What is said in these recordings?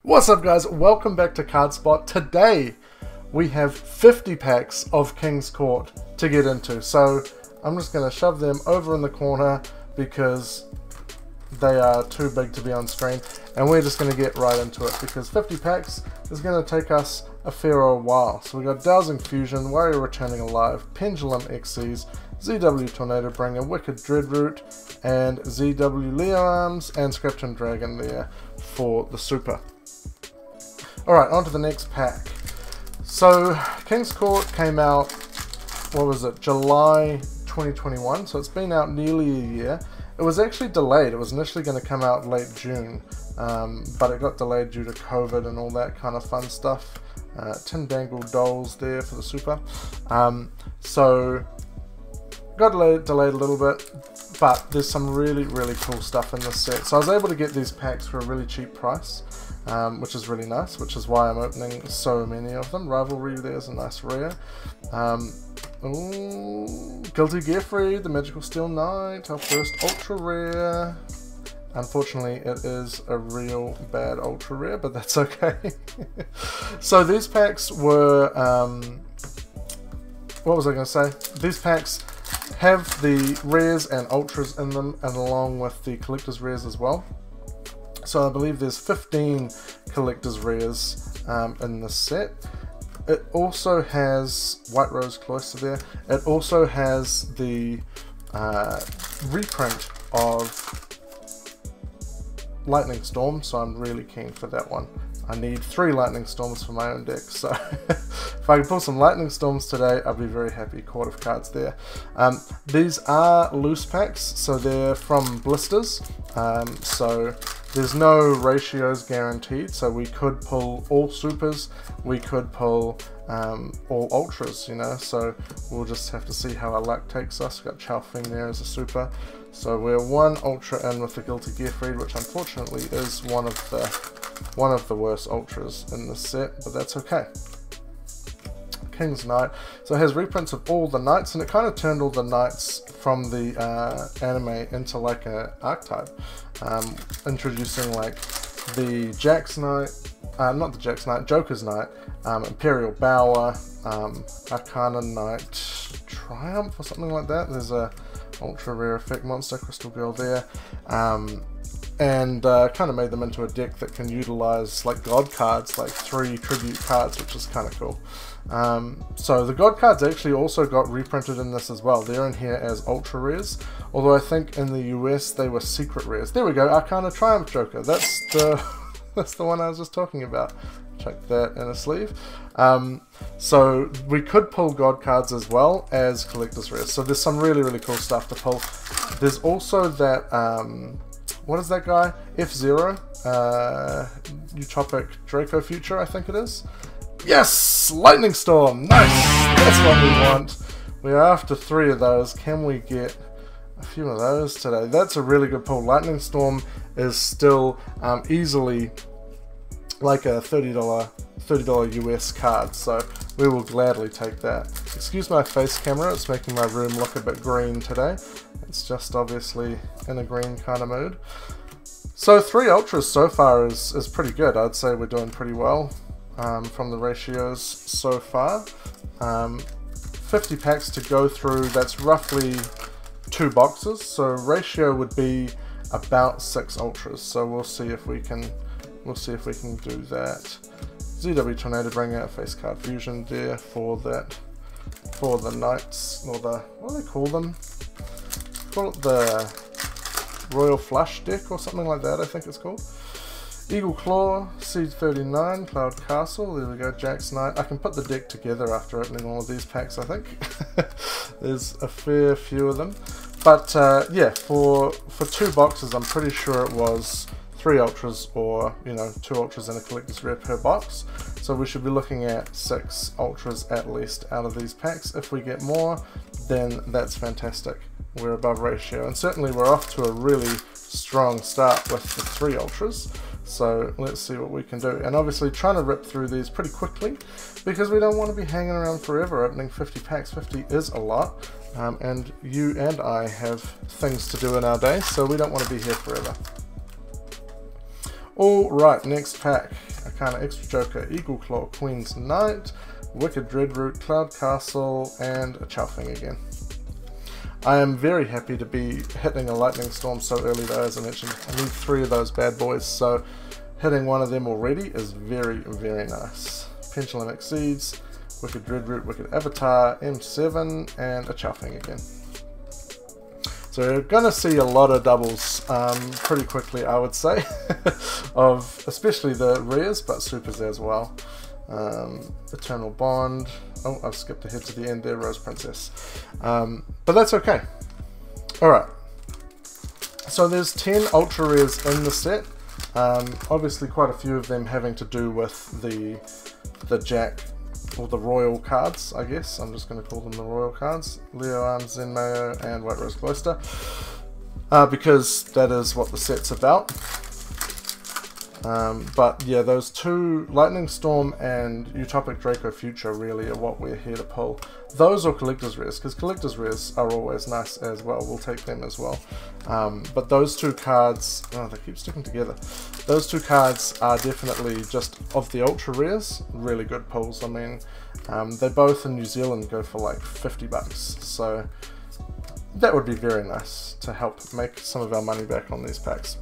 What's up guys, welcome back to CardSpot. Today we have 50 packs of King's Court to get into, so I'm just going to shove them over in the corner because they are too big to be on screen, and we're just going to get right into it because 50 packs is going to take us a fair old while. So we got Dowsing Fusion, Warrior Returning Alive, Pendulum Xyz, ZW Tornado Bringer, Wicked Dreadroot, and ZW Leo Arms, and Scrapton Dragon there for the super. Alright, on to the next pack. So, King's Court came out, what was it, July 2021, so it's been out nearly a year. It was actually delayed. It was initially going to come out late June, but it got delayed due to COVID and all that kind of fun stuff. Tin Dangle Dolls there for the super. So, got delayed a little bit, but there's some really cool stuff in this set. So I was able to get these packs for a really cheap price, which is really nice, which is why I'm opening so many of them. Rivalry, there's a nice rare. Ooh, Guilty Gearfried, the Magical Steel Knight, our first ultra rare. Unfortunately, it is a real bad ultra rare, but that's okay. So these packs were, what was I going to say? These packs have the rares and ultras in them, and along with the collector's rares as well. So I believe there's 15 collector's rares in this set. It also has White Rose Cloister there. It also has the reprint of Lightning Storm, so I'm really keen for that one. I need 3 Lightning Storms for my own deck, so if I can pull some Lightning Storms today, I'll be very happy. Court of cards there. These are loose packs, so they're from blisters, so there's no ratios guaranteed, so we could pull all supers, we could pull all ultras, you know, so we'll just have to see how our luck takes us. We've got Chalfing there as a super, so we're 1 ultra in with the Guilty Gearfried, which unfortunately is one of the worst ultras in this set, but that's okay. King's Knight, so it has reprints of all the knights, and it kind of turned all the knights from the anime into like an archetype, introducing like the Jack's Knight, not the Jack's Knight, Joker's Knight, Imperial Bower, Arcana Knight Triumph or something like that. There's a ultra rare effect monster, Crystal Girl there, and kind of made them into a deck that can utilize like god cards, like 3 tribute cards, which is kind of cool. So the god cards actually also got reprinted in this as well. They're in here as ultra rares, although I think in the US they were secret rares. There we go, Arcana Triumph Joker. That's the that's the one I was just talking about. Check that in a sleeve. So we could pull god cards as well as collector's rares. So there's some really cool stuff to pull. There's also that what is that guy? F-Zero, Utopic Draco Future, I think it is. Yes! Lightning Storm! Nice! That's what we want. We're after 3 of those. Can we get a few of those today? That's a really good pull. Lightning Storm is still easily like a $30 US card, so we will gladly take that. Excuse my face camera, it's making my room look a bit green today. It's just obviously in a green kind of mood. So 3 ultras so far is pretty good. I'd say we're doing pretty well from the ratios so far. 50 packs to go through, that's roughly 2 boxes, so ratio would be about 6 ultras, so we'll see if we can do that. ZW Tornado Bringer, face card fusion there for that, for the knights, or the, what do they call them? Call it the Royal Flush deck or something like that, I think it's called. Eagle Claw, Siege 39, Cloud Castle, there we go, Jack's Knight. I can put the deck together after opening all of these packs, I think. There's a fair few of them. But yeah, for 2 boxes, I'm pretty sure it was 3 ultras or, you know, 2 ultras and a collector's rare per box. So we should be looking at 6 ultras at least out of these packs. If we get more, then that's fantastic. We're above ratio, and certainly we're off to a really strong start with the 3 ultras. So let's see what we can do. And obviously trying to rip through these pretty quickly because we don't want to be hanging around forever opening 50 packs. 50 is a lot, and you and I have things to do in our day, so we don't want to be here forever. Alright, next pack. Arcana Extra Joker, Eagle Claw, Queen's Knight, Wicked Dreadroot, Cloud Castle, and a Chowfing again. I am very happy to be hitting a Lightning Storm so early though, as I mentioned. I need 3 of those bad boys, so hitting one of them already is very, very nice. Pendulum Exceeds, Wicked Dreadroot, Wicked Avatar, M7, and a Chowfing again. So you're going to see a lot of doubles pretty quickly, I would say, of especially the rares, but supers as well. Eternal Bond. Oh, I've skipped ahead to the end there, Rose Princess. But that's okay. Alright. So there's 10 ultra rares in the set. Obviously quite a few of them having to do with the Jack, or the Royal cards, I guess. I'm just going to call them the Royal cards. Leo Arms, Zenmayo, and White Rose Cloister. Because that is what the set's about. But yeah, those 2, Lightning Storm and Utopic Draco Future, really are what we're here to pull. Those are Collector's Rares, because Collector's Rares are always nice as well. We'll take them as well. But those 2 cards, oh, they keep sticking together. Those 2 cards are definitely, just of the Ultra Rares, really good pulls. I mean, they both in New Zealand go for like 50 bucks. So that would be very nice to help make some of our money back on these packs.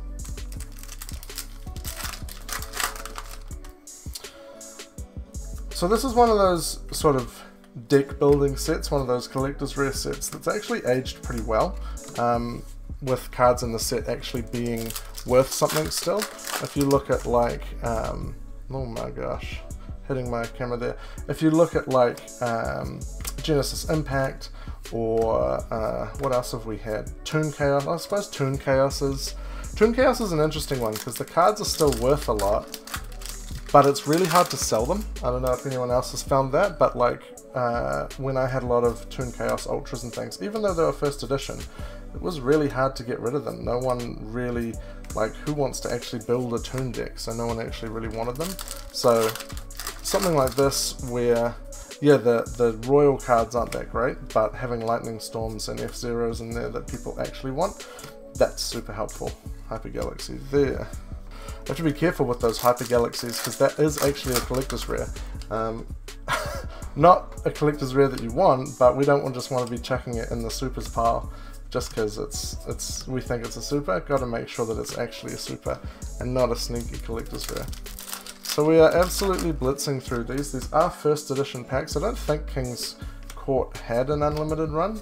So this is one of those sort of deck building sets, one of those collector's rare sets that's actually aged pretty well, with cards in the set actually being worth something still. If you look at like, oh my gosh, hitting my camera there. If you look at like Genesis Impact, or what else have we had? Toon Chaos. I suppose Toon Chaos is an interesting one because the cards are still worth a lot. But it's really hard to sell them. I don't know if anyone else has found that, but like when I had a lot of Toon Chaos Ultras and things, even though they were first edition, it was really hard to get rid of them. No one really, like, who wants to actually build a Toon deck? So no one actually really wanted them. So something like this where, yeah, the Royal cards aren't that great, but having Lightning Storms and F-Zeros in there that people actually want, that's super helpful. Hyper Galaxy there. You have to be careful with those Hyper Galaxies because that is actually a collector's rare. Not a collector's rare that you want, but we don't just want to be chucking it in the supers pile just because we think it's a super. Got to make sure that it's actually a super and not a sneaky collector's rare. So we are absolutely blitzing through these. These are first edition packs. I don't think King's Court had an unlimited run,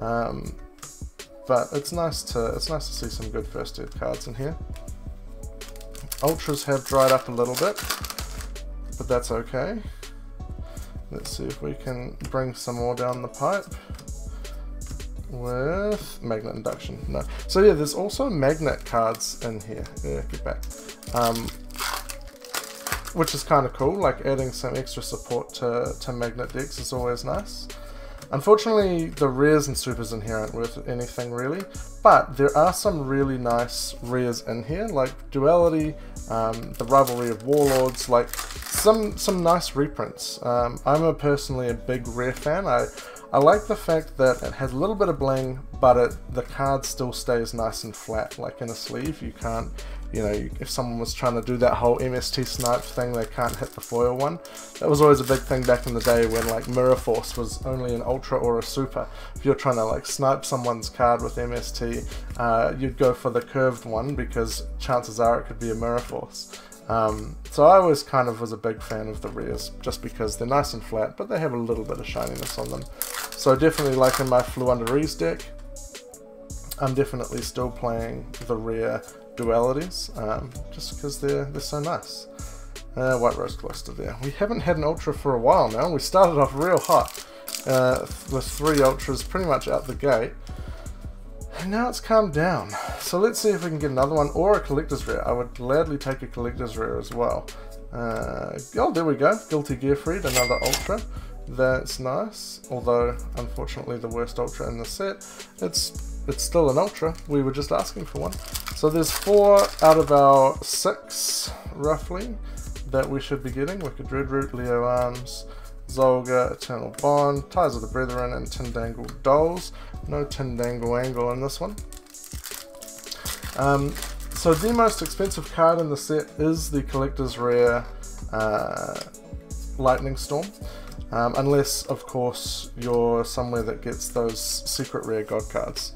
but it's nice to see some good first ed cards in here. Ultras have dried up a little bit, but that's okay. Let's see if we can bring some more down the pipe with Magnet Induction. No. So yeah, there's also Magnet cards in here. Yeah, get back. Which is kind of cool, like adding some extra support to Magnet decks is always nice. Unfortunately, the rares and supers in here aren't worth anything really, but there are some really nice rares in here, like Duality, the Rivalry of Warlords, like some nice reprints. I'm personally a big rare fan. I like the fact that it has a little bit of bling, but the card still stays nice and flat, like in a sleeve. You can't, you know, if someone was trying to do that whole MST snipe thing, they can't hit the foil one. That was always a big thing back in the day when like Mirror Force was only an ultra or a super. If you're trying to like snipe someone's card with MST, you'd go for the curved one because chances are it could be a Mirror Force. So I always kind of was a big fan of the rares, just because they're nice and flat, but they have a little bit of shininess on them. So definitely, like in my Fluundereeze deck, I'm definitely still playing the rare Dualities, just because they're so nice. White Rose Cloister there. We haven't had an Ultra for a while now. We started off real hot with 3 Ultras pretty much out the gate. And now it's calmed down. So let's see if we can get another one, or a Collector's Rare. I would gladly take a Collector's Rare as well. Oh, there we go. Guilty Gearfried, another Ultra. That's nice. Although, unfortunately, the worst Ultra in the set. It's still an Ultra. We were just asking for one. So there's 4 out of our 6, roughly, that we should be getting. Wicked Dreadroot, Leo Arms, Zolga, Eternal Bond, Ties of the Brethren, and Tindangle Dolls. No Tindangle Angle in this one. So the most expensive card in the set is the Collector's Rare Lightning Storm. Unless, of course, you're somewhere that gets those secret rare god cards.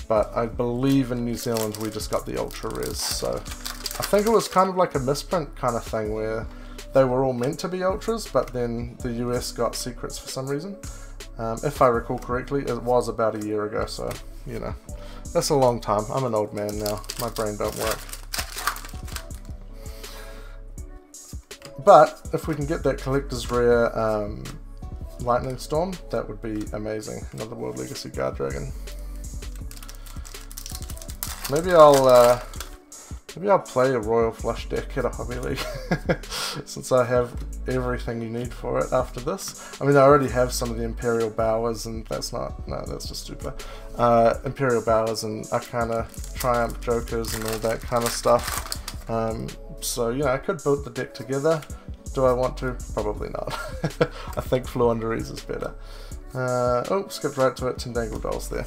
But I believe in New Zealand we just got the ultra rares, so I think it was kind of like a misprint kind of thing where they were all meant to be ultras, but then the US got secrets for some reason. If I recall correctly, it was about a year ago, so, you know, that's a long time. I'm an old man now. My brain don't work. But if we can get that Collector's Rare Lightning Storm, that would be amazing. Another World Legacy Guard Dragon. Maybe I'll play a Royal Flush deck at a Hobby League since I have everything you need for it after this. I mean, I already have some of the Imperial Bowers, and that's just stupid. Imperial Bowers and Arcana Triumph Jokers and all that kind of stuff. So, yeah, I could build the deck together. Do I want to? Probably not. I think Fluunderies is better. Oh, skipped right to it. Tindangle Dolls there.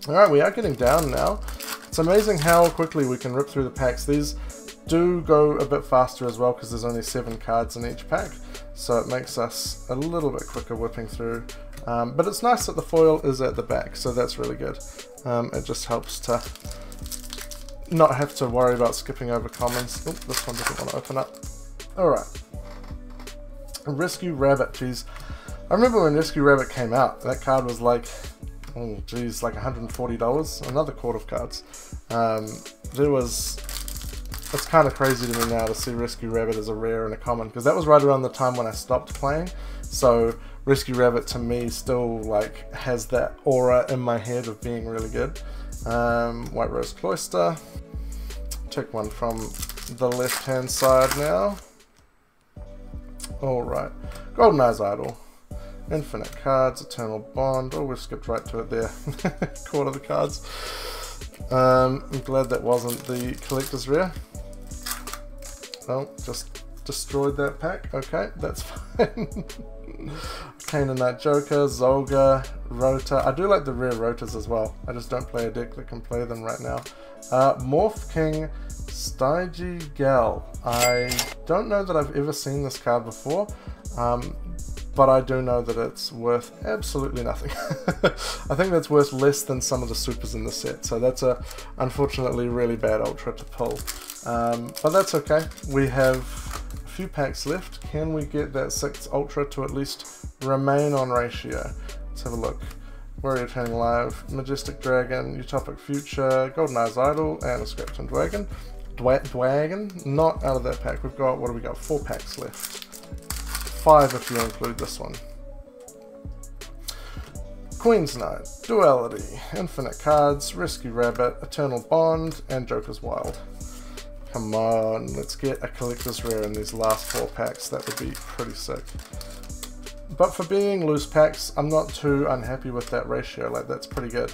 Alright, we are getting down now. It's amazing how quickly we can rip through the packs. These do go a bit faster as well because there's only 7 cards in each pack. So it makes us a little bit quicker whipping through. But it's nice that the foil is at the back, so that's really good. It just helps to not have to worry about skipping over commons. Oh, this one doesn't want to open up. Alright. Rescue Rabbit, geez. I remember when Rescue Rabbit came out, that card was like, oh geez, like $140. Another Court of Cards. It's kind of crazy to me now to see Rescue Rabbit as a rare and a common, because that was right around the time when I stopped playing. So Rescue Rabbit to me still like has that aura in my head of being really good. White Rose Cloister. Take one from the left hand side now. Alright. Golden Eyes Idol. Infinite Cards, Eternal Bond. Oh, we've skipped right to it there. Court of the Cards. I'm glad that wasn't the Collector's Rare. Oh, just destroyed that pack. Okay, that's fine. Canaanite Joker, Zolga, Rota. I do like the rare Rotas as well. I just don't play a deck that can play them right now. Morph King, Stygie Gal. I don't know that I've ever seen this card before. But I do know that it's worth absolutely nothing. I think that's worth less than some of the supers in the set, so that's a unfortunately really bad ultra to pull. But that's okay. We have a few packs left. Can we get that 6th ultra to at least remain on ratio? Let's have a look. Warrior Turning Live, Majestic Dragon, Utopic Future, Golden Eyes Idol, and a Scrapton Dwagon. Dwagon? Not out of that pack. We've got, what do we got? 4 packs left. 5 if you include this one. Queen's Knight, Duality, Infinite Cards, Rescue Rabbit, Eternal Bond, and Joker's Wild. Come on, let's get a Collector's Rare in these last 4 packs. That would be pretty sick. But for being loose packs, I'm not too unhappy with that ratio. Like, that's pretty good.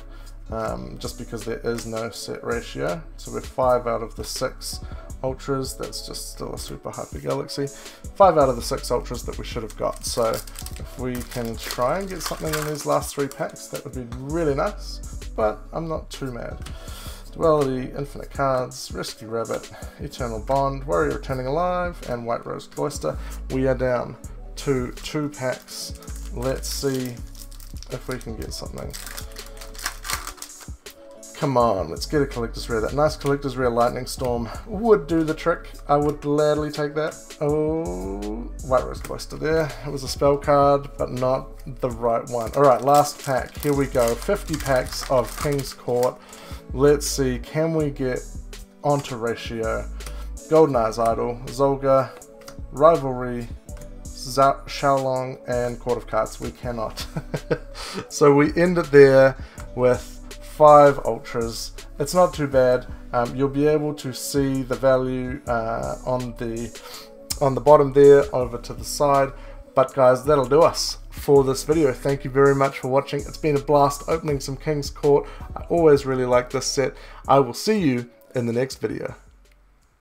Just because there is no set ratio. So we're 5 out of the 6 ultras. That's just still a super hyper galaxy. 5 out of the 6 ultras that we should have got. So if we can try and get something in these last 3 packs, that would be really nice. But I'm not too mad. Duality, Infinite Cards, Rescue Rabbit, Eternal Bond, Warrior Returning Alive, and White Rose Cloister. We are down to 2 packs. Let's see if we can get something. Come on, let's get a Collector's Rare. That nice Collector's Rare Lightning Storm would do the trick. I would gladly take that. Oh, White Rose Cloister there. It was a spell card, but not the right one. Alright, last pack. Here we go. 50 packs of King's Court. Let's see, can we get onto ratio? Golden Eyes Idol, Zolga, Rivalry, Xiaolong, and Court of Cards. We cannot. So we end it there with 5 ultras. It's not too bad. You'll be able to see the value on the bottom there over to the side. But guys, that'll do us for this video. Thank you very much for watching. It's been a blast opening some King's Court. I always really like this set. I will see you in the next video.